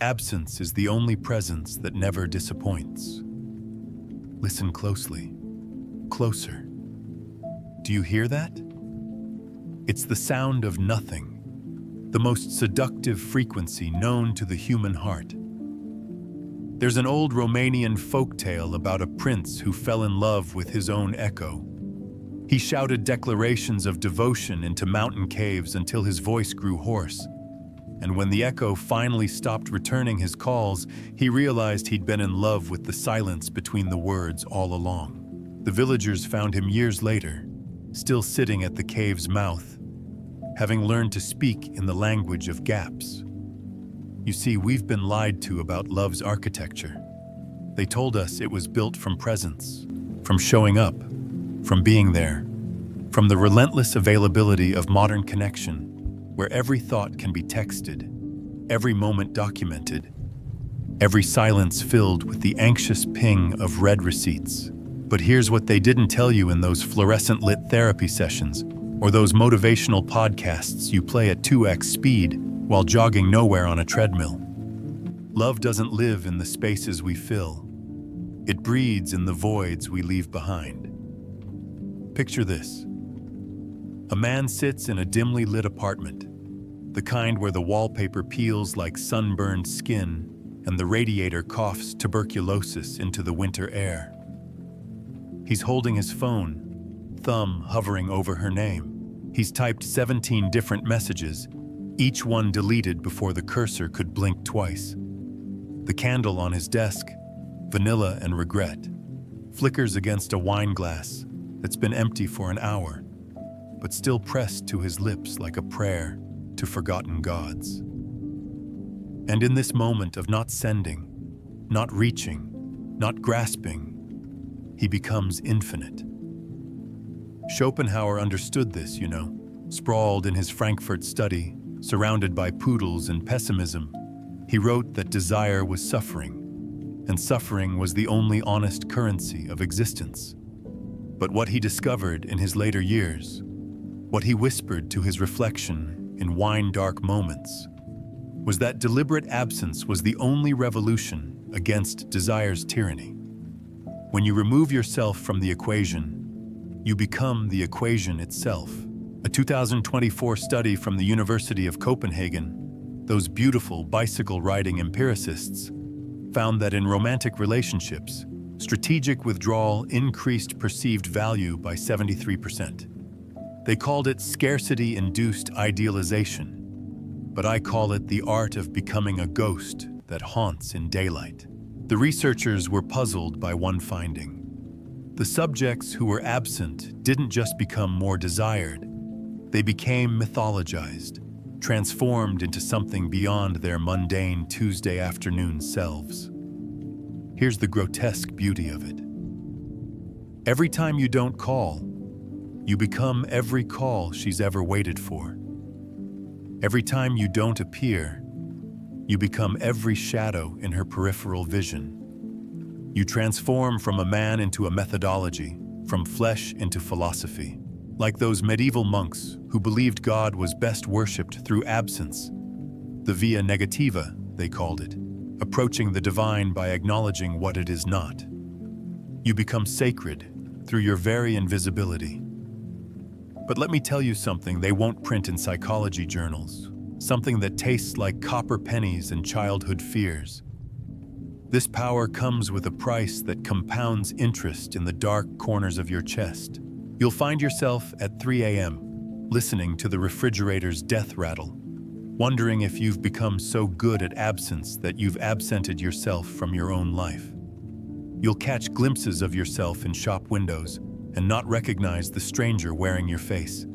Absence is the only presence that never disappoints. Listen closely. Closer. Do you hear that? It's the sound of nothing, the most seductive frequency known to the human heart. There's an old Romanian folktale about a prince who fell in love with his own echo. He shouted declarations of devotion into mountain caves until his voice grew hoarse. And when the echo finally stopped returning his calls, he realized he'd been in love with the silence between the words all along. The villagers found him years later, still sitting at the cave's mouth, having learned to speak in the language of gaps. You see, we've been lied to about love's architecture. They told us it was built from presence, from showing up, from being there, from the relentless availability of modern connection, where every thought can be texted, every moment documented, every silence filled with the anxious ping of read receipts. But here's what they didn't tell you in those fluorescent-lit therapy sessions or those motivational podcasts you play at 2x speed while jogging nowhere on a treadmill. Love doesn't live in the spaces we fill. It breeds in the voids we leave behind. Picture this. A man sits in a dimly lit apartment, the kind where the wallpaper peels like sunburned skin and the radiator coughs tuberculosis into the winter air. He's holding his phone, thumb hovering over her name. He's typed 17 different messages, each one deleted before the cursor could blink twice. The candle on his desk, vanilla and regret, flickers against a wine glass that's been empty for an hour, but still pressed to his lips like a prayer to forgotten gods. And in this moment of not sending, not reaching, not grasping, he becomes infinite. Schopenhauer understood this, sprawled in his Frankfurt study, surrounded by poodles and pessimism. He wrote that desire was suffering, and suffering was the only honest currency of existence. But what he discovered in his later years, what he whispered to his reflection in wine-dark moments, was that deliberate absence was the only revolution against desire's tyranny. When you remove yourself from the equation, you become the equation itself. A 2024 study from the University of Copenhagen, those beautiful bicycle-riding empiricists, found that in romantic relationships, strategic withdrawal increased perceived value by 73%. They called it scarcity-induced idealization, but I call it the art of becoming a ghost that haunts in daylight. The researchers were puzzled by one finding. The subjects who were absent didn't just become more desired, they became mythologized, transformed into something beyond their mundane Tuesday afternoon selves. Here's the grotesque beauty of it. Every time you don't call, you become every call she's ever waited for. Every time you don't appear, you become every shadow in her peripheral vision. You transform from a man into a methodology, from flesh into philosophy. Like those medieval monks who believed God was best worshipped through absence. The via negativa, they called it, approaching the divine by acknowledging what it is not. You become sacred through your very invisibility. But let me tell you something they won't print in psychology journals, something that tastes like copper pennies and childhood fears. This power comes with a price that compounds interest in the dark corners of your chest. You'll find yourself at 3 a.m., listening to the refrigerator's death rattle, wondering if you've become so good at absence that you've absented yourself from your own life. You'll catch glimpses of yourself in shop windows and not recognize the stranger wearing your face.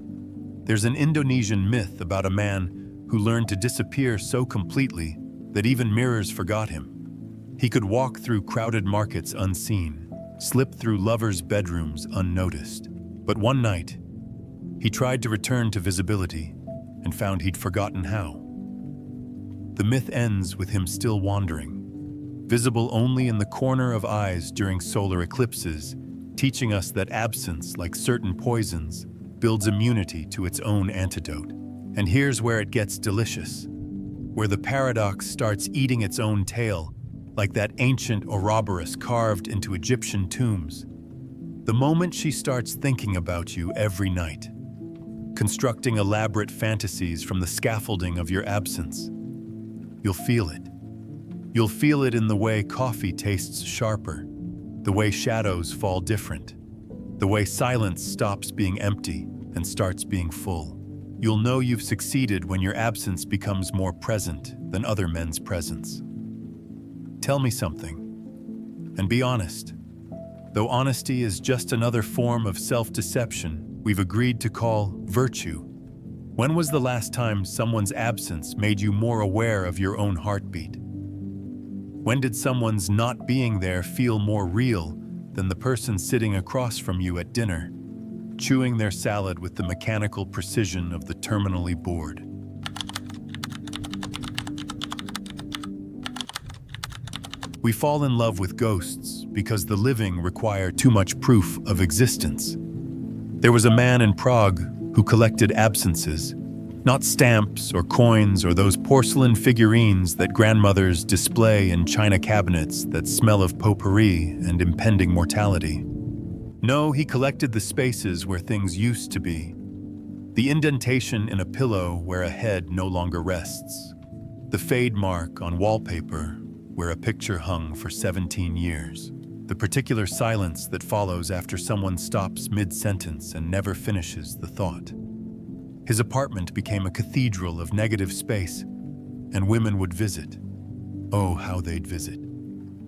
There's an Indonesian myth about a man who learned to disappear so completely that even mirrors forgot him. He could walk through crowded markets unseen, slip through lovers' bedrooms unnoticed. But one night, he tried to return to visibility and found he'd forgotten how. The myth ends with him still wandering, visible only in the corner of eyes during solar eclipses, teaching us that absence, like certain poisons, builds immunity to its own antidote. And here's where it gets delicious. where the paradox starts eating its own tail, like that ancient Ouroboros carved into Egyptian tombs. The moment she starts thinking about you every night, constructing elaborate fantasies from the scaffolding of your absence, you'll feel it. You'll feel it in the way coffee tastes sharper, the way shadows fall different, the way silence stops being empty and starts being full. You'll know you've succeeded when your absence becomes more present than other men's presence. Tell me something, and be honest. Though honesty is just another form of self-deception we've agreed to call virtue, when was the last time someone's absence made you more aware of your own heartbeat? When did someone's not being there feel more real than the person sitting across from you at dinner, chewing their salad with the mechanical precision of the terminally bored? We fall in love with ghosts because the living require too much proof of existence. There was a man in Prague who collected absences, not stamps or coins or those porcelain figurines that grandmothers display in china cabinets that smell of potpourri and impending mortality. No, he collected the spaces where things used to be, the indentation in a pillow where a head no longer rests, the fade mark on wallpaper where a picture hung for 17 years, the particular silence that follows after someone stops mid-sentence and never finishes the thought. His apartment became a cathedral of negative space, and women would visit. Oh, how they'd visit,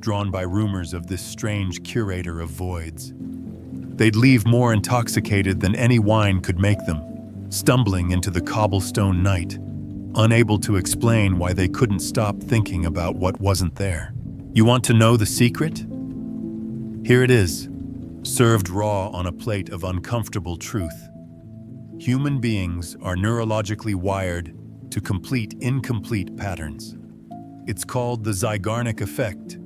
drawn by rumors of this strange curator of voids. They'd leave more intoxicated than any wine could make them, stumbling into the cobblestone night, unable to explain why they couldn't stop thinking about what wasn't there. You want to know the secret? Here it is, served raw on a plate of uncomfortable truth. Human beings are neurologically wired to complete incomplete patterns. It's called the Zeigarnik effect,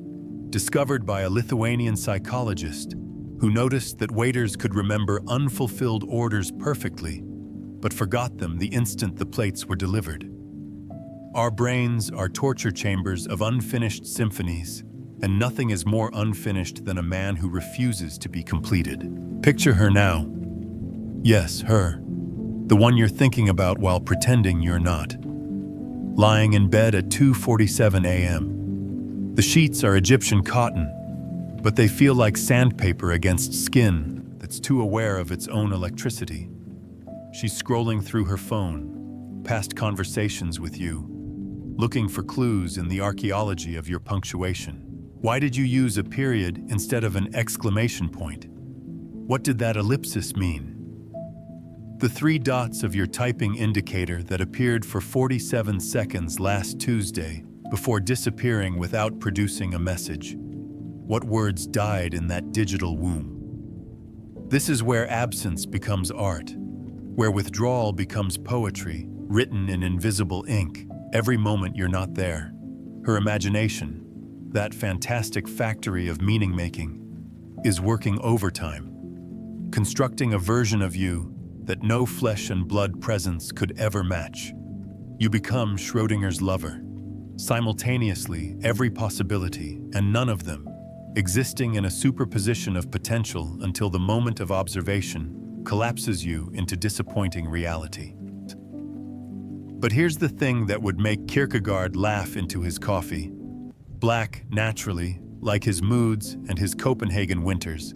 discovered by a Lithuanian psychologist who noticed that waiters could remember unfulfilled orders perfectly, but forgot them the instant the plates were delivered. Our brains are torture chambers of unfinished symphonies, and nothing is more unfinished than a man who refuses to be completed. Picture her now. Yes, her. The one you're thinking about while pretending you're not. Lying in bed at 2:47 a.m. The sheets are Egyptian cotton, but they feel like sandpaper against skin that's too aware of its own electricity. She's scrolling through her phone, past conversations with you, looking for clues in the archaeology of your punctuation. Why did you use a period instead of an exclamation point? What did that ellipsis mean? The 3 dots of your typing indicator that appeared for 47 seconds last Tuesday before disappearing without producing a message. What words died in that digital womb? This is where absence becomes art, where withdrawal becomes poetry, written in invisible ink, every moment you're not there. Her imagination, that fantastic factory of meaning-making, is working overtime, constructing a version of you that no flesh and blood presence could ever match. You become Schrödinger's lover, simultaneously every possibility and none of them, existing in a superposition of potential until the moment of observation collapses you into disappointing reality. But here's the thing that would make Kierkegaard laugh into his coffee. Black, naturally, like his moods and his Copenhagen winters.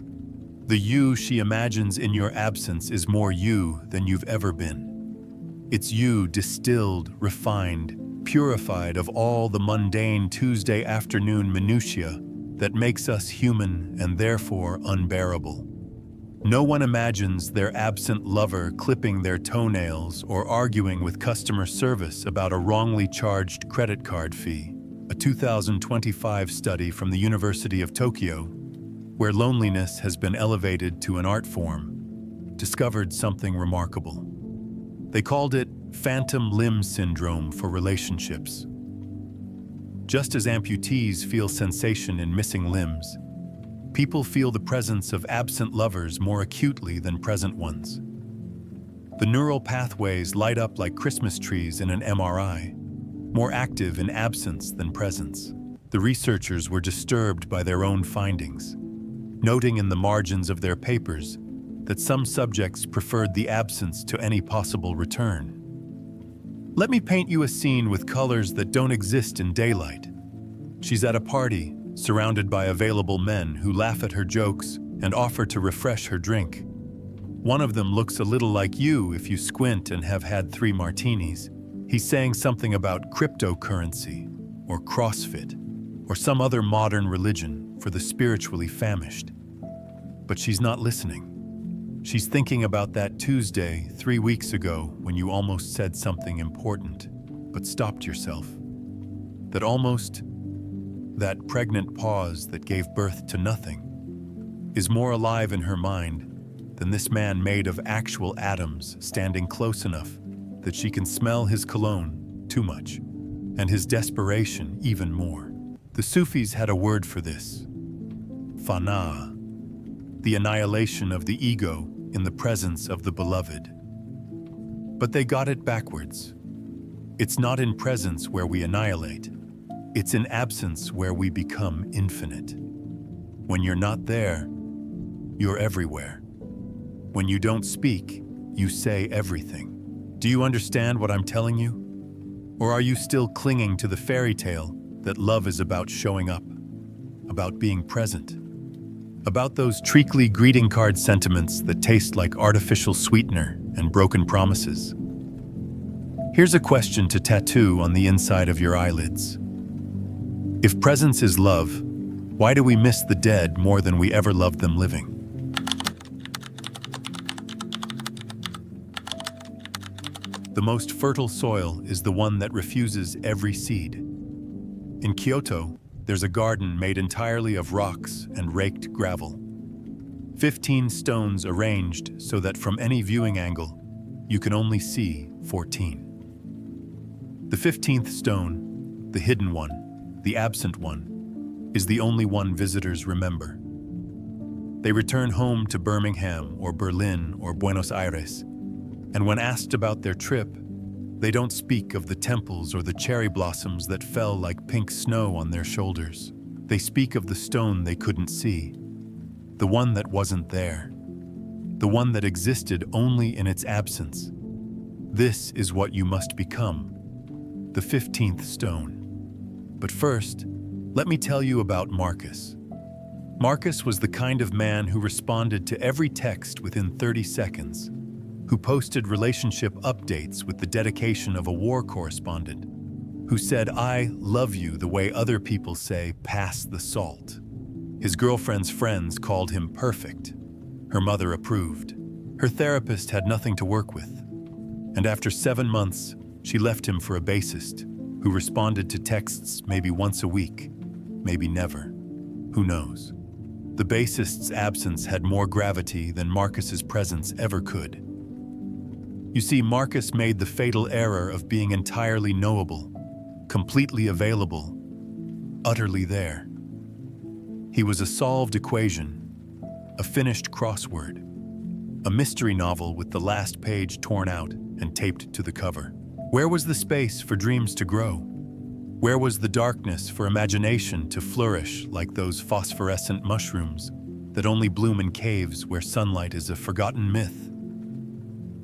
The you she imagines in your absence is more you than you've ever been. It's you distilled, refined, purified of all the mundane Tuesday afternoon minutiae that makes us human and therefore unbearable. No one imagines their absent lover clipping their toenails or arguing with customer service about a wrongly charged credit card fee. A 2025 study from the University of Tokyo, where loneliness has been elevated to an art form, discovered something remarkable. They called it phantom limb syndrome for relationships. Just as amputees feel sensation in missing limbs, people feel the presence of absent lovers more acutely than present ones. The neural pathways light up like Christmas trees in an MRI, more active in absence than presence. The researchers were disturbed by their own findings, noting in the margins of their papers that some subjects preferred the absence to any possible return. Let me paint you a scene with colors that don't exist in daylight. She's at a party, surrounded by available men who laugh at her jokes and offer to refresh her drink. One of them looks a little like you if you squint and have had 3 martinis. He's saying something about cryptocurrency, or CrossFit, or some other modern religion for the spiritually famished. But she's not listening. She's thinking about that Tuesday 3 weeks ago when you almost said something important, but stopped yourself. That pregnant pause that gave birth to nothing is more alive in her mind than this man made of actual atoms standing close enough that she can smell his cologne too much, and his desperation even more. The Sufis had a word for this: fana, the annihilation of the ego in the presence of the beloved. But they got it backwards. It's not in presence where we annihilate. It's in absence where we become infinite. When you're not there, you're everywhere. When you don't speak, you say everything. Do you understand what I'm telling you? Or are you still clinging to the fairy tale that love is about showing up, about being present, about those treacly greeting card sentiments that taste like artificial sweetener and broken promises? Here's a question to tattoo on the inside of your eyelids. If presence is love, why do we miss the dead more than we ever loved them living? The most fertile soil is the one that refuses every seed. In Kyoto, there's a garden made entirely of rocks and raked gravel. 15 stones arranged so that from any viewing angle, you can only see 14. The 15th stone, the hidden one, the absent one, is the only one visitors remember. They return home to Birmingham or Berlin or Buenos Aires, and when asked about their trip, they don't speak of the temples or the cherry blossoms that fell like pink snow on their shoulders. They speak of the stone they couldn't see, the one that wasn't there, the one that existed only in its absence. This is what you must become, the 15th stone. But first, let me tell you about Marcus. Marcus was the kind of man who responded to every text within 30 seconds, who posted relationship updates with the dedication of a war correspondent, who said, "I love you," the way other people say, "pass the salt." His girlfriend's friends called him perfect. Her mother approved. Her therapist had nothing to work with. And after 7 months, she left him for a bassist, who responded to texts maybe once a week, maybe never. Who knows? The bassist's absence had more gravity than Marcus's presence ever could. You see, Marcus made the fatal error of being entirely knowable, completely available, utterly there. He was a solved equation, a finished crossword, a mystery novel with the last page torn out and taped to the cover. Where was the space for dreams to grow? Where was the darkness for imagination to flourish like those phosphorescent mushrooms that only bloom in caves where sunlight is a forgotten myth?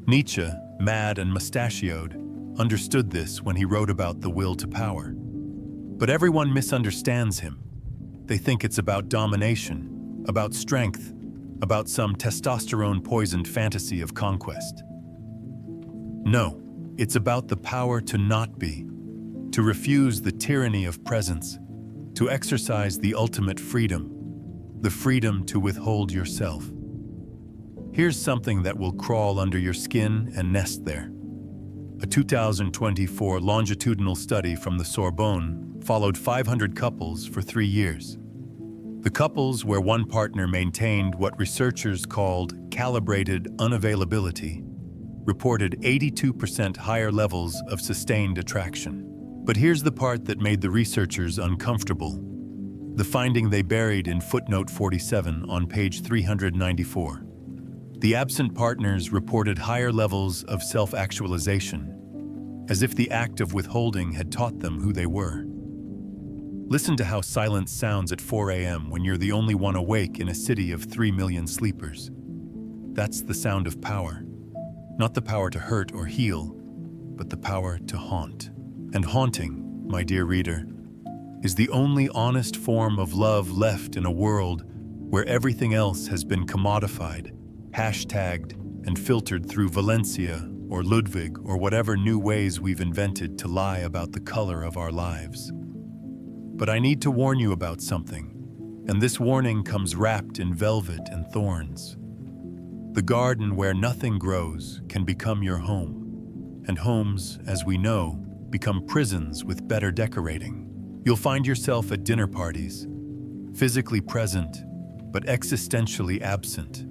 Nietzsche, mad and mustachioed, understood this when he wrote about the will to power. But everyone misunderstands him. They think it's about domination, about strength, about some testosterone-poisoned fantasy of conquest. No, it's about the power to not be, to refuse the tyranny of presence, to exercise the ultimate freedom, the freedom to withhold yourself. Here's something that will crawl under your skin and nest there. A 2024 longitudinal study from the Sorbonne followed 500 couples for 3 years. The couples where one partner maintained what researchers called calibrated unavailability reported 82% higher levels of sustained attraction. But here's the part that made the researchers uncomfortable, the finding they buried in footnote 47 on page 394. The absent partners reported higher levels of self-actualization, as if the act of withholding had taught them who they were. Listen to how silence sounds at 4 a.m. when you're the only one awake in a city of 3 million sleepers. That's the sound of power. Not the power to hurt or heal, but the power to haunt. And haunting, my dear reader, is the only honest form of love left in a world where everything else has been commodified, hashtagged, and filtered through Valencia or Ludwig or whatever new ways we've invented to lie about the color of our lives. But I need to warn you about something, and this warning comes wrapped in velvet and thorns. The garden where nothing grows can become your home, and homes, as we know, become prisons with better decorating. You'll find yourself at dinner parties, physically present, but existentially absent,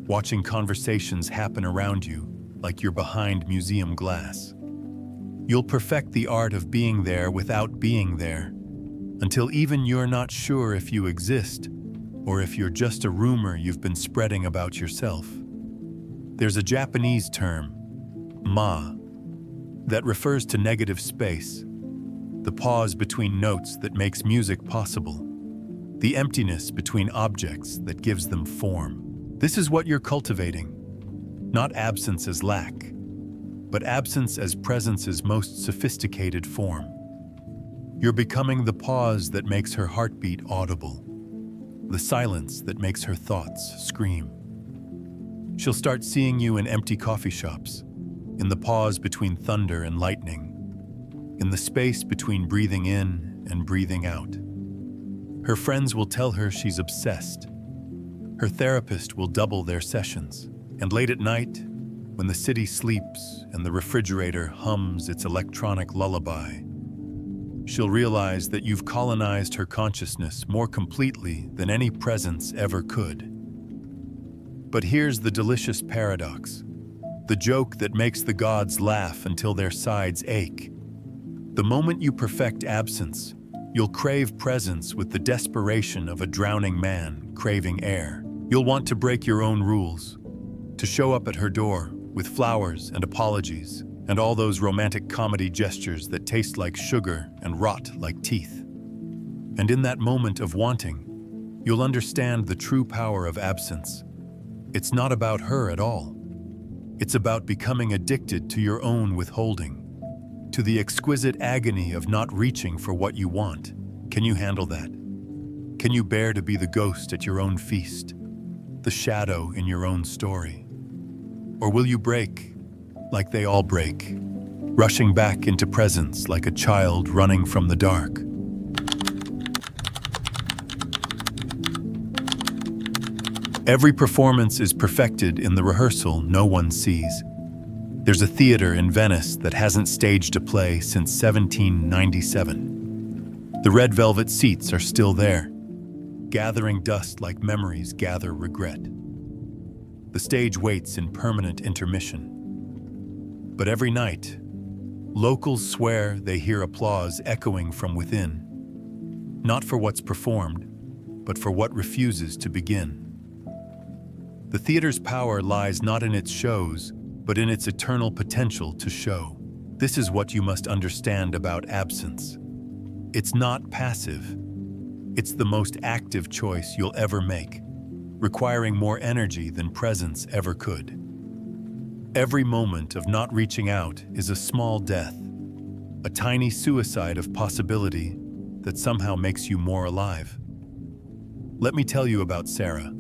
watching conversations happen around you like you're behind museum glass. You'll perfect the art of being there without being there, until even you're not sure if you exist or if you're just a rumor you've been spreading about yourself. There's a Japanese term, ma, that refers to negative space, the pause between notes that makes music possible, the emptiness between objects that gives them form. This is what you're cultivating, not absence as lack, but absence as presence's most sophisticated form. You're becoming the pause that makes her heartbeat audible, the silence that makes her thoughts scream. She'll start seeing you in empty coffee shops, in the pause between thunder and lightning, in the space between breathing in and breathing out. Her friends will tell her she's obsessed. Her therapist will double their sessions. And late at night, when the city sleeps and the refrigerator hums its electronic lullaby, she'll realize that you've colonized her consciousness more completely than any presence ever could. But here's the delicious paradox, the joke that makes the gods laugh until their sides ache. The moment you perfect absence, you'll crave presence with the desperation of a drowning man craving air. You'll want to break your own rules, to show up at her door with flowers and apologies and all those romantic comedy gestures that taste like sugar and rot like teeth. And in that moment of wanting, you'll understand the true power of absence. It's not about her at all. It's about becoming addicted to your own withholding, to the exquisite agony of not reaching for what you want. Can you handle that? Can you bear to be the ghost at your own feast, the shadow in your own story? Or will you break, like they all break, rushing back into presence like a child running from the dark? Every performance is perfected in the rehearsal no one sees. There's a theater in Venice that hasn't staged a play since 1797. The red velvet seats are still there, gathering dust like memories gather regret. The stage waits in permanent intermission. But every night, locals swear they hear applause echoing from within, not for what's performed, but for what refuses to begin. The theater's power lies not in its shows, but in its eternal potential to show. This is what you must understand about absence. It's not passive. It's the most active choice you'll ever make, requiring more energy than presence ever could. Every moment of not reaching out is a small death, a tiny suicide of possibility that somehow makes you more alive. Let me tell you about Sarah.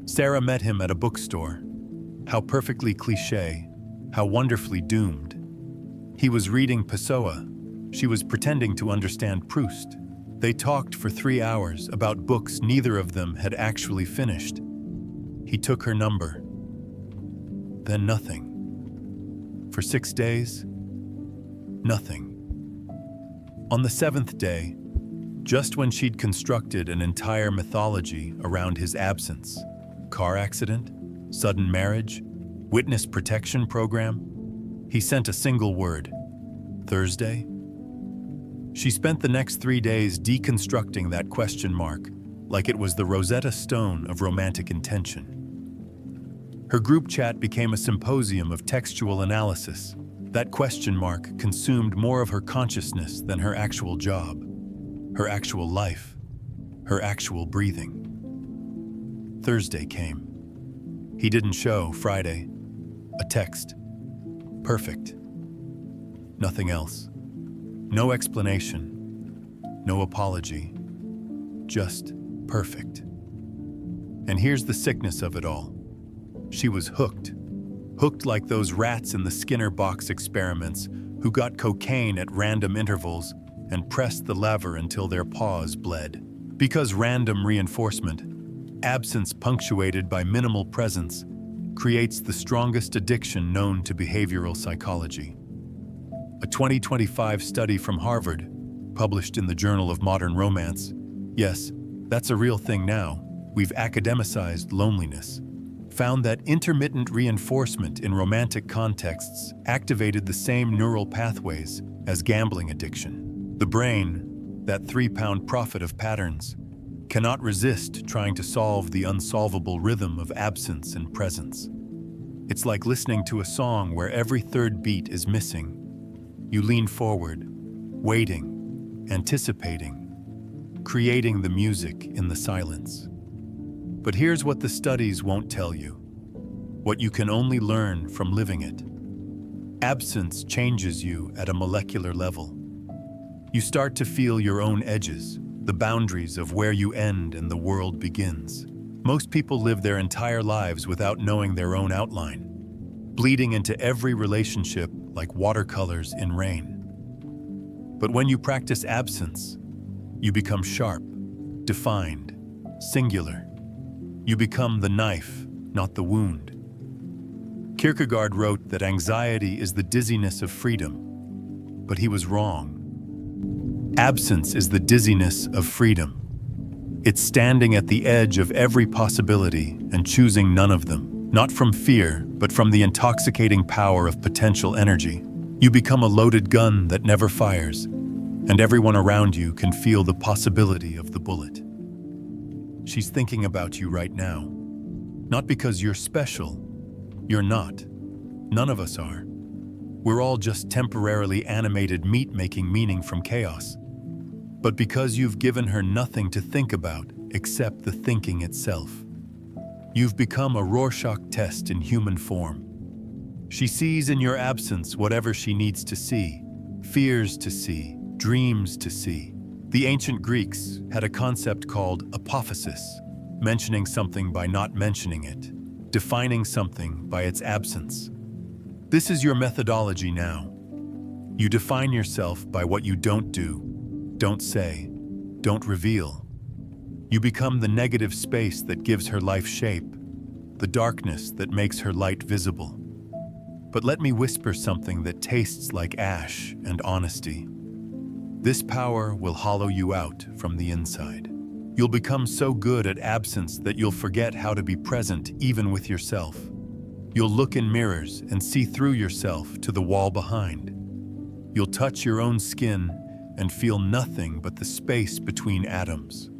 Sarah met him at a bookstore. How perfectly cliché, how wonderfully doomed. He was reading Pessoa. She was pretending to understand Proust. They talked for 3 hours about books neither of them had actually finished. He took her number. Then nothing. For 6 days, nothing. On the 7th day, just when she'd constructed an entire mythology around his absence, car accident, sudden marriage, witness protection program, he sent a single word, Thursday. She spent the next 3 days deconstructing that question mark like it was the Rosetta Stone of romantic intention. Her group chat became a symposium of textual analysis, That question mark consumed more of her consciousness than her actual job, her actual life, her actual breathing. Thursday came. He didn't show. Friday. A text. Perfect. Nothing else. No explanation. No apology. Just perfect. And here's the sickness of it all. She was hooked. Hooked like those rats in the Skinner box experiments who got cocaine at random intervals and pressed the lever until their paws bled. Because random reinforcement, absence punctuated by minimal presence, creates the strongest addiction known to behavioral psychology. A 2025 study from Harvard, published in the Journal of Modern Romance, yes, that's a real thing now, we've academicized loneliness, found that intermittent reinforcement in romantic contexts activated the same neural pathways as gambling addiction. The brain, that 3-pound prophet of patterns, cannot resist trying to solve the unsolvable rhythm of absence and presence. It's like listening to a song where every third beat is missing. You lean forward, waiting, anticipating, creating the music in the silence. But here's what the studies won't tell you, what you can only learn from living it. Absence changes you at a molecular level. You start to feel your own edges, the boundaries of where you end and the world begins. Most people live their entire lives without knowing their own outline, bleeding into every relationship like watercolors in rain. But when you practice absence, you become sharp, defined, singular. You become the knife, not the wound. Kierkegaard wrote that anxiety is the dizziness of freedom, but he was wrong. Absence is the dizziness of freedom. It's standing at the edge of every possibility and choosing none of them, not from fear, but from the intoxicating power of potential energy. You become a loaded gun that never fires, and everyone around you can feel the possibility of the bullet. She's thinking about you right now. Not because you're special. You're not. None of us are. We're all just temporarily animated meat making meaning from chaos. But because you've given her nothing to think about except the thinking itself. You've become a Rorschach test in human form. She sees in your absence whatever she needs to see, fears to see, dreams to see. The ancient Greeks had a concept called apophasis, mentioning something by not mentioning it, defining something by its absence. This is your methodology now. You define yourself by what you don't do, don't say, don't reveal. You become the negative space that gives her life shape, the darkness that makes her light visible. But let me whisper something that tastes like ash and honesty. This power will hollow you out from the inside. You'll become so good at absence that you'll forget how to be present even with yourself. You'll look in mirrors and see through yourself to the wall behind. You'll touch your own skin and feel nothing but the space between atoms.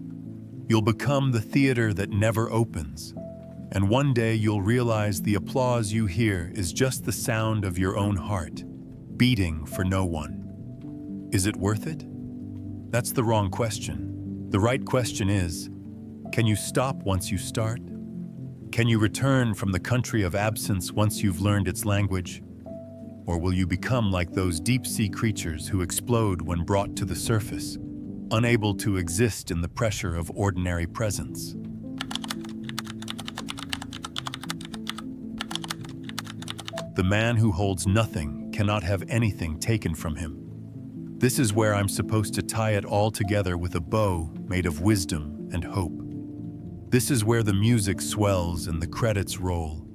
You'll become the theater that never opens, and one day you'll realize the applause you hear is just the sound of your own heart, beating for no one. Is it worth it? That's the wrong question. The right question is, can you stop once you start? Can you return from the country of absence once you've learned its language? Or will you become like those deep-sea creatures who explode when brought to the surface, unable to exist in the pressure of ordinary presence? The man who holds nothing cannot have anything taken from him. This is where I'm supposed to tie it all together with a bow made of wisdom and hope. This is where the music swells and the credits roll,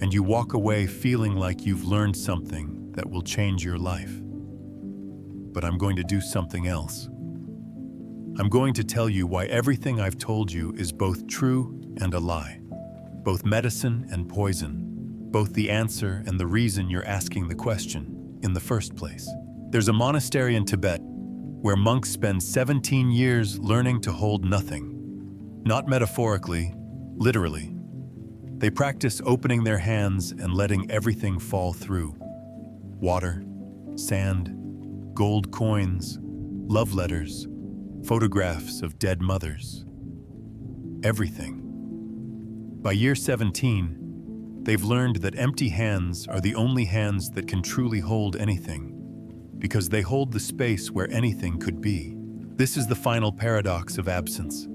and you walk away feeling like you've learned something that will change your life. But I'm going to do something else. I'm going to tell you why everything I've told you is both true and a lie, both medicine and poison, both the answer and the reason you're asking the question in the first place. There's a monastery in Tibet where monks spend 17 years learning to hold nothing. Not metaphorically, literally. They practice opening their hands and letting everything fall through. Water, sand, gold coins, love letters, photographs of dead mothers. Everything. By year 17, they've learned that empty hands are the only hands that can truly hold anything, because they hold the space where anything could be. This is the final paradox of absence.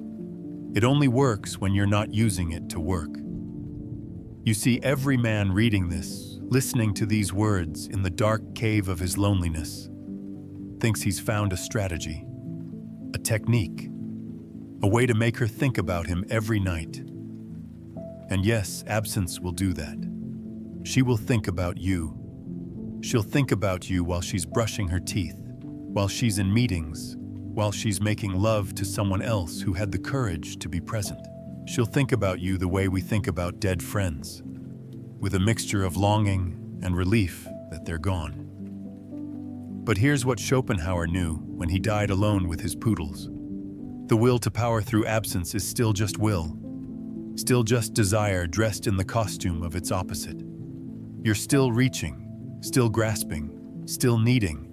It only works when you're not using it to work. You see, every man reading this, listening to these words in the dark cave of his loneliness, thinks he's found a strategy, a technique, a way to make her think about him every night. And yes, absence will do that. She will think about you. She'll think about you while she's brushing her teeth, while she's in meetings, while she's making love to someone else who had the courage to be present. She'll think about you the way we think about dead friends, with a mixture of longing and relief that they're gone. But here's what Schopenhauer knew when he died alone with his poodles. The will to power through absence is still just will, still just desire dressed in the costume of its opposite. You're still reaching, still grasping, still needing.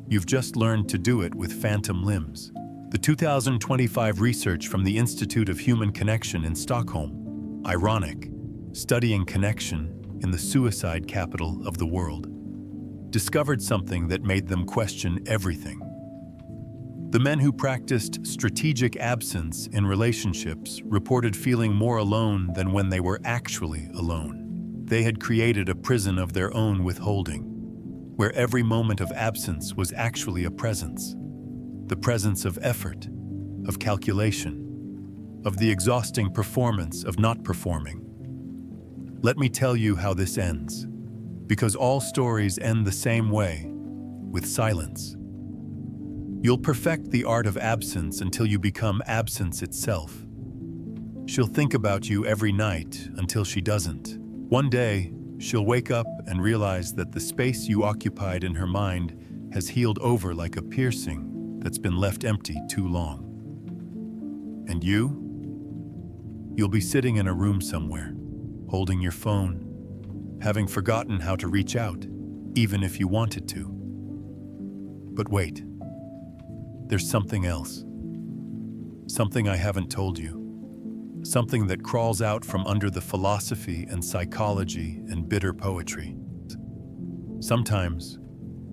You've just learned to do it with phantom limbs. The 2025 research from the Institute of Human Connection in Stockholm, ironic, studying connection in the suicide capital of the world, discovered something that made them question everything. The men who practiced strategic absence in relationships reported feeling more alone than when they were actually alone. They had created a prison of their own withholding, where every moment of absence was actually a presence. The presence of effort, of calculation, of the exhausting performance of not performing. Let me tell you how this ends, because all stories end the same way, with silence. You'll perfect the art of absence until you become absence itself. She'll think about you every night until she doesn't. One day, she'll wake up and realize that the space you occupied in her mind has healed over like a piercing that's been left empty too long. And you'll be sitting in a room somewhere, holding your phone, having forgotten how to reach out, even if you wanted to. But wait, there's something else. Something I haven't told you. Something that crawls out from under the philosophy and psychology and bitter poetry. Sometimes,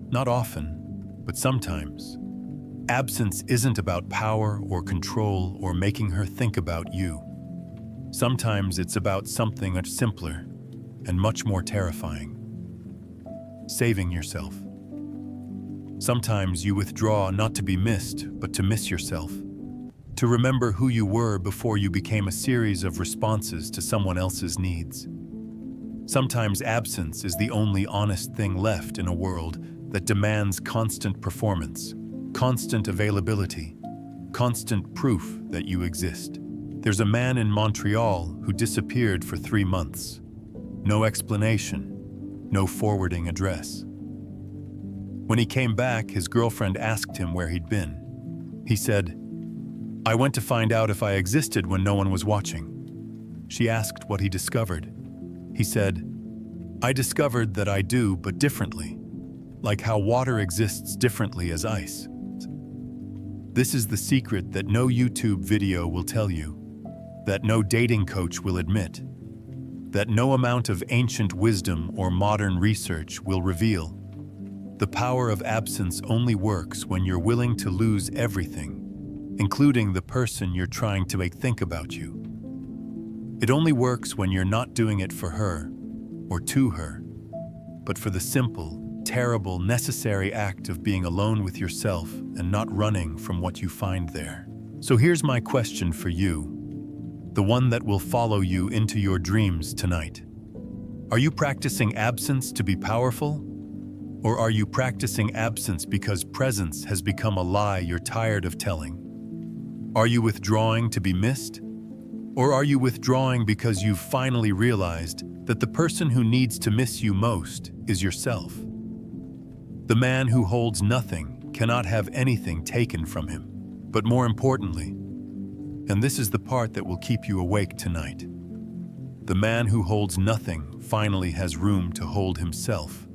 not often, but sometimes, absence isn't about power or control or making her think about you. Sometimes it's about something much simpler and much more terrifying. Saving yourself. Sometimes you withdraw not to be missed, but to miss yourself. To remember who you were before you became a series of responses to someone else's needs. Sometimes absence is the only honest thing left in a world that demands constant performance, constant availability, constant proof that you exist. There's a man in Montreal who disappeared for 3 months. No explanation, no forwarding address. When he came back, his girlfriend asked him where he'd been. He said, "I went to find out if I existed when no one was watching." She asked what he discovered. He said, "I discovered that I do, but differently, like how water exists differently as ice." This is the secret that no YouTube video will tell you, that no dating coach will admit, that no amount of ancient wisdom or modern research will reveal. The power of absence only works when you're willing to lose everything, including the person you're trying to make think about you. It only works when you're not doing it for her or to her, but for the simple, terrible, necessary act of being alone with yourself and not running from what you find there. So here's my question for you, the one that will follow you into your dreams tonight. Are you practicing absence to be powerful? Or are you practicing absence because presence has become a lie you're tired of telling? Are you withdrawing to be missed? Or are you withdrawing because you've finally realized that the person who needs to miss you most is yourself? The man who holds nothing cannot have anything taken from him. But more importantly, and this is the part that will keep you awake tonight, the man who holds nothing finally has room to hold himself.